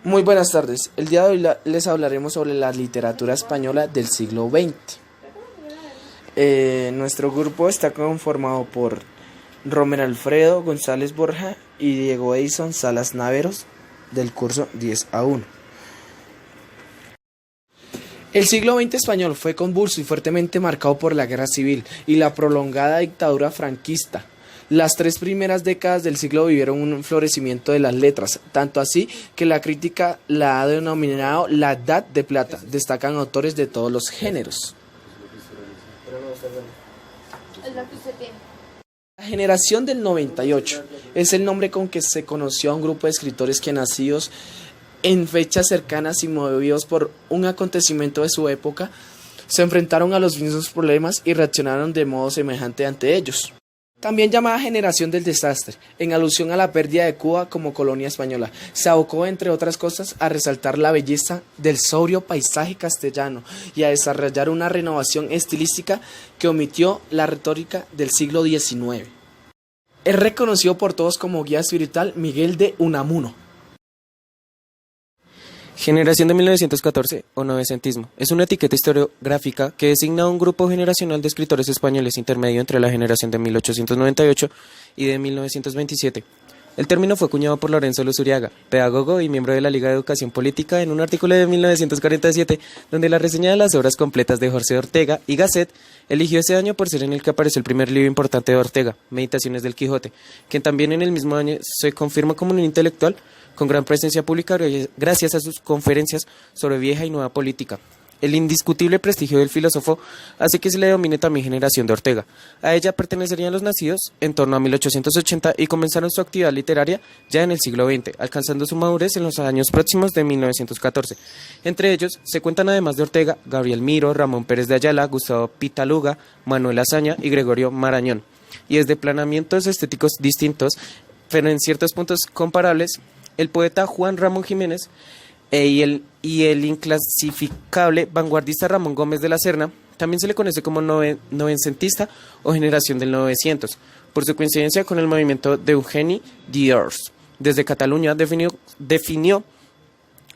Muy buenas tardes. El día de hoy les hablaremos sobre la literatura española del siglo XX. Nuestro grupo está conformado por Romer Alfredo González Borja y Diego Edison Salas Naveros del curso 10A1. El siglo XX español fue convulso y fuertemente marcado por la guerra civil y la prolongada dictadura franquista. Las tres primeras décadas del siglo vivieron un florecimiento de las letras, tanto así que la crítica la ha denominado la Edad de Plata. Destacan autores de todos los géneros. La generación del 98 es el nombre con que se conoció a un grupo de escritores que, nacidos en fechas cercanas y movidos por un acontecimiento de su época, se enfrentaron a los mismos problemas y reaccionaron de modo semejante ante ellos. También llamada generación del desastre, en alusión a la pérdida de Cuba como colonia española, se abocó, entre otras cosas, a resaltar la belleza del sobrio paisaje castellano y a desarrollar una renovación estilística que omitió la retórica del siglo XIX. Es reconocido por todos como guía espiritual Miguel de Unamuno. Generación de 1914 o novecentismo es una etiqueta historiográfica que designa a un grupo generacional de escritores españoles intermedio entre la generación de 1898 y de 1927. El término fue acuñado por Lorenzo Luzuriaga, pedagogo y miembro de la Liga de Educación Política, en un artículo de 1947, donde la reseña de las obras completas de Jorge Ortega y Gasset eligió ese año por ser en el que apareció el primer libro importante de Ortega, Meditaciones del Quijote, quien también en el mismo año se confirma como un intelectual con gran presencia pública gracias a sus conferencias sobre vieja y nueva política. El indiscutible prestigio del filósofo hace que se le denomine también generación de Ortega. A ella pertenecerían los nacidos en torno a 1880 y comenzaron su actividad literaria ya en el siglo XX, alcanzando su madurez en los años próximos de 1914. Entre ellos se cuentan, además de Ortega, Gabriel Miró, Ramón Pérez de Ayala, Gustavo Pitaluga, Manuel Azaña y Gregorio Marañón. Y desde planteamientos estéticos distintos, pero en ciertos puntos comparables, el poeta Juan Ramón Jiménez y el inclasificable vanguardista Ramón Gómez de la Serna, también se le conoce como novecentista o generación del 900, por su coincidencia con el movimiento de Eugeni Diors. Desde Cataluña definió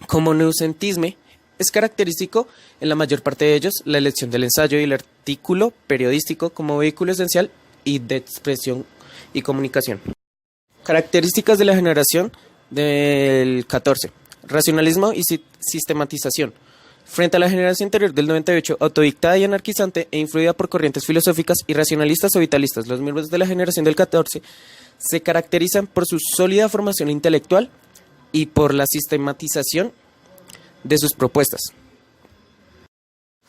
como noucentisme. Es característico en la mayor parte de ellos la elección del ensayo y el artículo periodístico como vehículo esencial y de expresión y comunicación. Características de la generación del 14. Racionalismo y sistematización. Frente a la generación anterior del 98, autodictada y anarquizante e influida por corrientes filosóficas y racionalistas o vitalistas, los miembros de la generación del 14 se caracterizan por su sólida formación intelectual y por la sistematización de sus propuestas.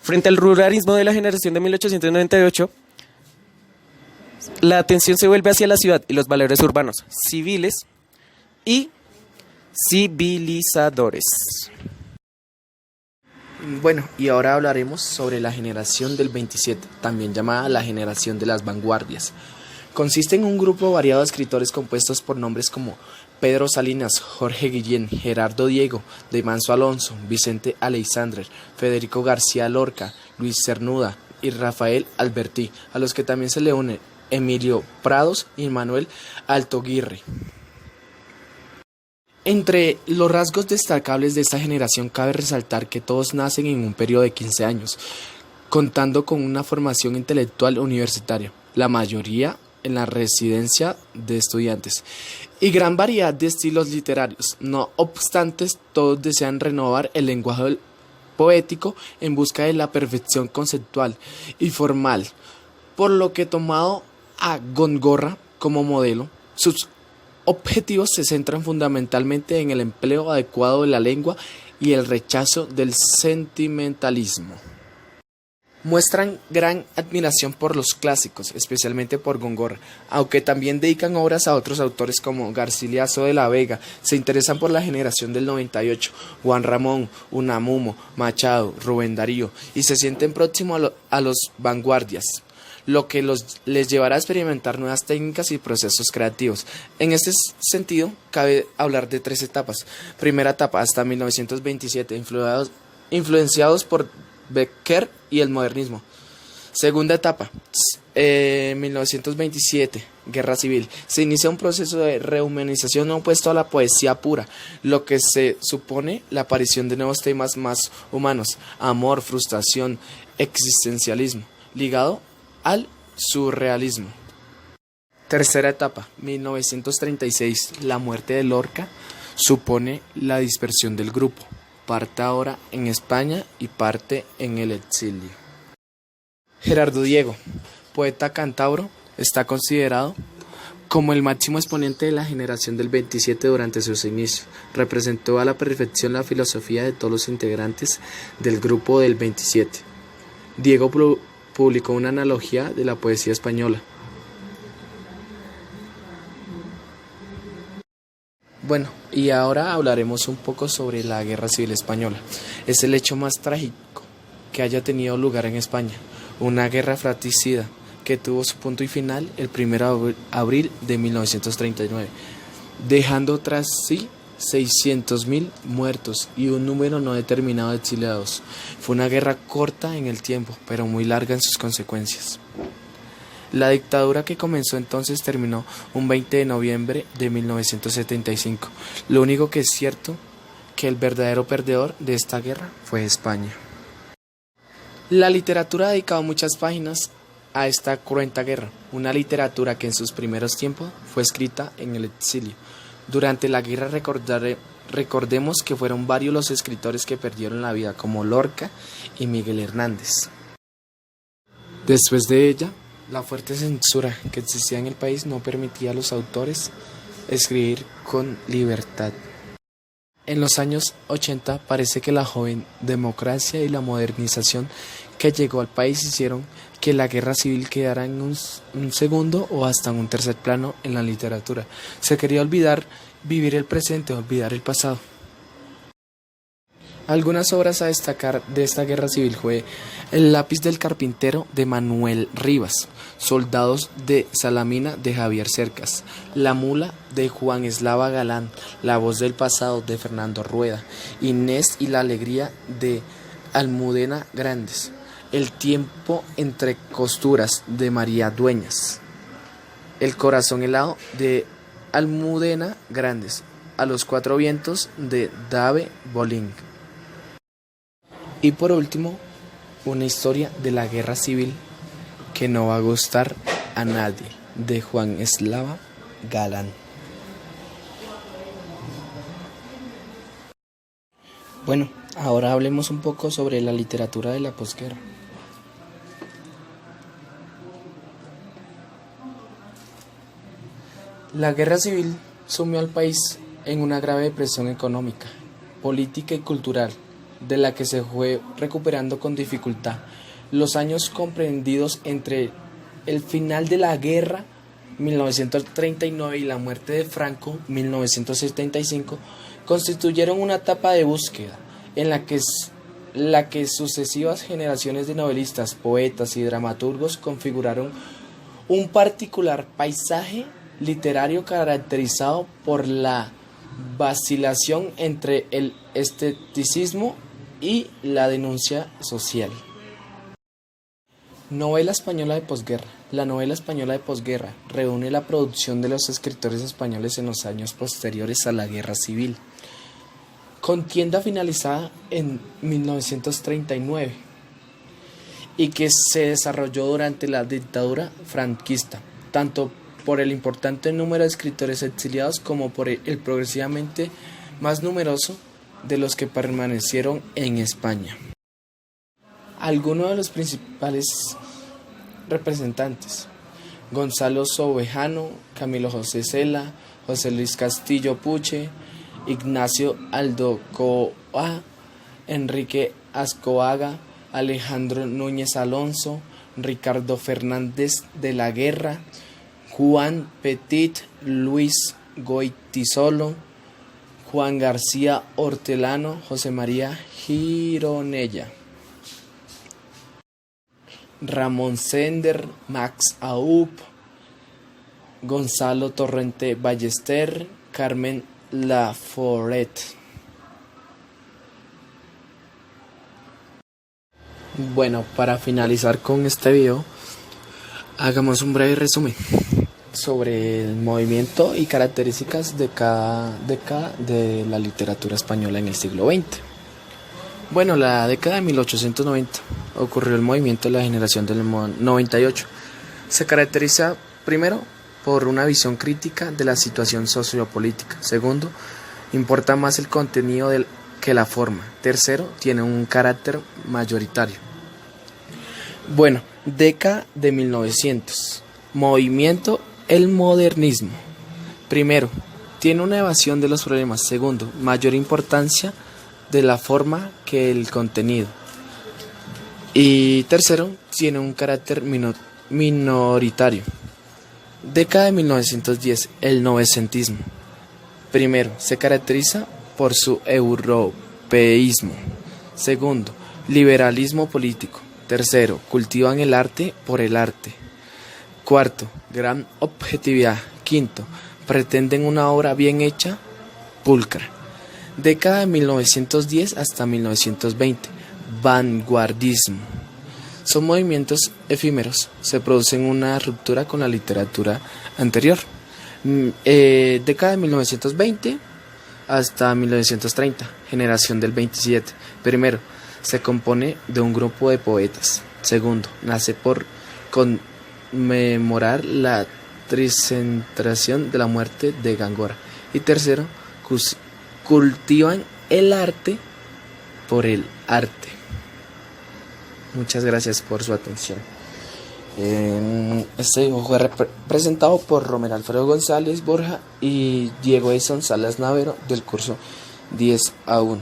Frente al ruralismo de la generación de 1898, la atención se vuelve hacia la ciudad y los valores urbanos, civiles y civilizadores. Bueno, y ahora hablaremos sobre la generación del 27, también llamada la generación de las vanguardias. Consiste en un grupo variado de escritores compuestos por nombres como Pedro Salinas, Jorge Guillén, Gerardo Diego, de Manso Alonso, Vicente Aleixandre, Federico García Lorca, Luis Cernuda y Rafael Alberti, a los que también se le une Emilio Prados y Manuel Altoguirre. Entre los rasgos destacables de esta generación cabe resaltar que todos nacen en un periodo de 15 años, contando con una formación intelectual universitaria, la mayoría en la residencia de estudiantes, y gran variedad de estilos literarios. No obstante, todos desean renovar el lenguaje poético en busca de la perfección conceptual y formal, por lo que, tomado a Góngora como modelo, sus objetivos se centran fundamentalmente en el empleo adecuado de la lengua y el rechazo del sentimentalismo. Muestran gran admiración por los clásicos, especialmente por Góngora, aunque también dedican obras a otros autores como Garcilaso de la Vega. Se interesan por la generación del 98, Juan Ramón, Unamuno, Machado, Rubén Darío, y se sienten próximos a los vanguardias, lo que les llevará a experimentar nuevas técnicas y procesos creativos. En este sentido, cabe hablar de tres etapas. Primera etapa, hasta 1927, influenciados por Becker y el modernismo. Segunda etapa, 1927, Guerra Civil. Se inicia un proceso de rehumanización opuesto a la poesía pura, lo que se supone la aparición de nuevos temas más humanos, amor, frustración, existencialismo, ligado al surrealismo. Tercera etapa, 1936, la muerte de Lorca supone la dispersión del grupo, parte ahora en España y parte en el exilio. Gerardo Diego, poeta cántabro, está considerado como el máximo exponente de la generación del 27 durante sus inicios. Representó a la perfección la filosofía de todos los integrantes del grupo del 27. Diego publicó una analogía de la poesía española. Bueno, y ahora hablaremos un poco sobre la Guerra Civil Española. Es el hecho más trágico que haya tenido lugar en España, una guerra fratricida que tuvo su punto y final el 1 de abril de 1939, dejando tras sí 600.000 muertos y un número no determinado de exiliados. Fue una guerra corta en el tiempo, pero muy larga en sus consecuencias. La dictadura que comenzó entonces terminó un 20 de noviembre de 1975. Lo único que es cierto que el verdadero perdedor de esta guerra fue España. La literatura ha dedicado muchas páginas a esta cruenta guerra, una literatura que en sus primeros tiempos fue escrita en el exilio. Durante la guerra recordemos que fueron varios los escritores que perdieron la vida, como Lorca y Miguel Hernández. Después de ella, la fuerte censura que existía en el país no permitía a los autores escribir con libertad. En los años 80 parece que la joven democracia y la modernización que llegó al país hicieron que la guerra civil quedara en un segundo o hasta en un tercer plano en la literatura. Se quería olvidar vivir el presente, olvidar el pasado. Algunas obras a destacar de esta guerra civil fue El lápiz del carpintero de Manuel Rivas, Soldados de Salamina de Javier Cercas, La mula de Juan Eslava Galán, La voz del pasado de Fernando Rueda, Inés y la alegría de Almudena Grandes, El tiempo entre costuras de María Dueñas, El corazón helado de Almudena Grandes, A los cuatro vientos de Dave Bolín. Y por último, una historia de la guerra civil que no va a gustar a nadie, de Juan Eslava Galán. Bueno, ahora hablemos un poco sobre la literatura de la posguerra. La guerra civil sumió al país en una grave depresión económica, política y cultural, de la que se fue recuperando con dificultad. Los años comprendidos entre el final de la guerra, 1939, y la muerte de Franco, 1975, constituyeron una etapa de búsqueda en la que sucesivas generaciones de novelistas, poetas y dramaturgos configuraron un particular paisaje literario caracterizado por la vacilación entre el esteticismo y la denuncia social. Novela española de posguerra. La novela española de posguerra reúne la producción de los escritores españoles en los años posteriores a la guerra civil. Contienda finalizada en 1939 y que se desarrolló durante la dictadura franquista, tanto por el importante número de escritores exiliados como por el progresivamente más numeroso de los que permanecieron en España. Algunos de los principales representantes: Gonzalo Sobejano, Camilo José Cela, José Luis Castillo Puche, Ignacio Aldocoa, Enrique Ascoaga, Alejandro Núñez Alonso, Ricardo Fernández de la Guerra, Juan Petit, Luis Goitisolo, Juan García Hortelano, José María Gironella, Ramón Sender, Max Aub, Gonzalo Torrente Ballester, Carmen Laforet. Bueno, para finalizar con este video, hagamos un breve resumen sobre el movimiento y características de cada década de la literatura española en el siglo XX. Bueno, la década de 1890 ocurrió el movimiento de la generación del 98. Se caracteriza primero por una visión crítica de la situación sociopolítica. Segundo, importa más el contenido que la forma. Tercero, tiene un carácter mayoritario. Bueno, década de 1900. Movimiento, el modernismo. Primero, tiene una evasión de los problemas. Segundo, mayor importancia de la forma que el contenido. Y tercero, tiene un carácter minoritario. Década de 1910, el novecentismo. Primero, se caracteriza por su europeísmo. Segundo, liberalismo político. Tercero, cultivan el arte por el arte. Cuarto, gran objetividad. Quinto, pretenden una obra bien hecha, pulcra. Década de 1910 hasta 1920, vanguardismo. Son movimientos efímeros, se producen una ruptura con la literatura anterior. Década de 1920 hasta 1930, generación del 27. Primero, se compone de un grupo de poetas. Segundo, nace por conmemorar la tricentenario de la muerte de Góngora. Y tercero, cultivan el arte por el arte. Muchas gracias por su atención. Este dibujo fue presentado por Romero Alfredo González Borja y Diego Edson Salas Navero del curso 10A1.